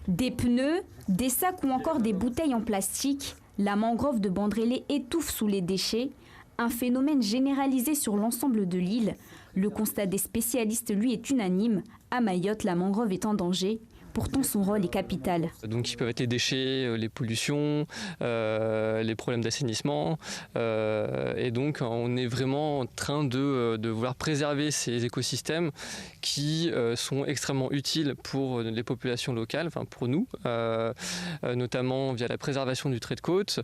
Des pneus, des sacs ou encore des bouteilles en plastique, la mangrove de Bandrélé étouffe sous les déchets, un phénomène généralisé sur l'ensemble de l'île. Le constat des spécialistes, lui, est unanime. À Mayotte, la mangrove est en danger. Pourtant, son rôle est capital. Donc, ils peuvent être les déchets, les pollutions, les problèmes d'assainissement. Et donc, on est vraiment en train de vouloir préserver ces écosystèmes qui sont extrêmement utiles pour les populations locales, enfin pour nous, notamment via la préservation du trait de côte,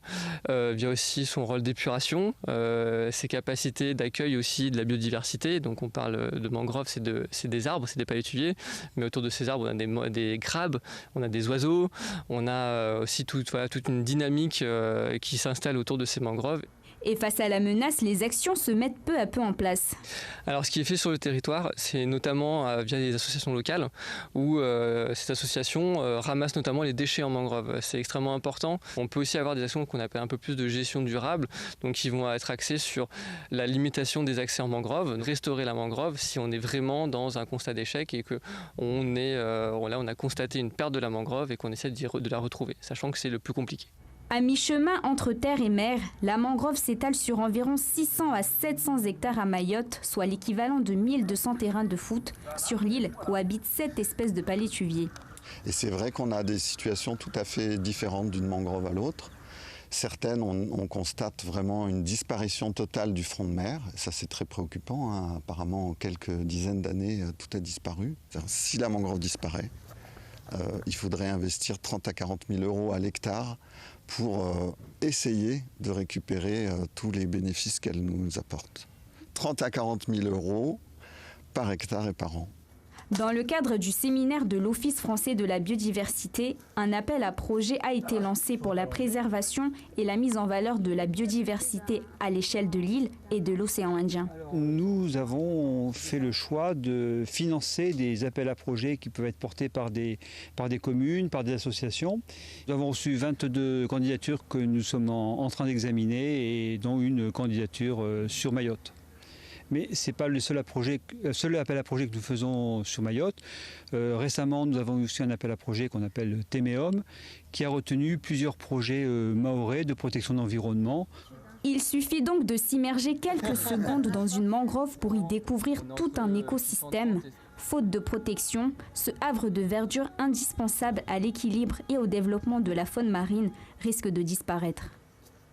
via aussi son rôle d'épuration, ses capacités d'accueil aussi de la biodiversité. Donc, on parle de mangroves, c'est des arbres, c'est des palétuviers, mais autour de ces arbres, on a des crabes, on a des oiseaux, on a aussi toute une dynamique qui s'installe autour de ces mangroves. Et face à la menace, les actions se mettent peu à peu en place. Alors ce qui est fait sur le territoire, c'est notamment via des associations locales où ces associations ramassent notamment les déchets en mangrove. C'est extrêmement important. On peut aussi avoir des actions qu'on appelle un peu plus de gestion durable, donc qui vont être axées sur la limitation des accès en mangrove, restaurer la mangrove si on est vraiment dans un constat d'échec et qu'on a constaté une perte de la mangrove et qu'on essaie de la retrouver, sachant que c'est le plus compliqué. À mi-chemin entre terre et mer, la mangrove s'étale sur environ 600 à 700 hectares à Mayotte, soit l'équivalent de 1200 terrains de foot. Sur l'île cohabitent 7 espèces de palétuviers. Et c'est vrai qu'on a des situations tout à fait différentes d'une mangrove à l'autre. Certaines, on constate vraiment une disparition totale du front de mer. Ça, c'est très préoccupant, hein. Apparemment, en quelques dizaines d'années, tout a disparu. Si la mangrove disparaît, il faudrait investir 30 à 40 000 euros à l'hectare pour essayer de récupérer tous les bénéfices qu'elle nous apporte. 30 à 40 000 euros par hectare et par an. Dans le cadre du séminaire de l'Office français de la biodiversité, un appel à projet a été lancé pour la préservation et la mise en valeur de la biodiversité à l'échelle de l'île et de l'océan Indien. Nous avons fait le choix de financer des appels à projets qui peuvent être portés par des communes, par des associations. Nous avons reçu 22 candidatures que nous sommes en train d'examiner et dont une candidature sur Mayotte. Mais ce n'est pas le seul appel à projet que nous faisons sur Mayotte. Récemment, nous avons eu aussi un appel à projet qu'on appelle Téméum, qui a retenu plusieurs projets mahorais de protection de l'environnement. Il suffit donc de s'immerger quelques secondes dans une mangrove pour y découvrir tout un écosystème. Faute de protection, ce havre de verdure indispensable à l'équilibre et au développement de la faune marine risque de disparaître.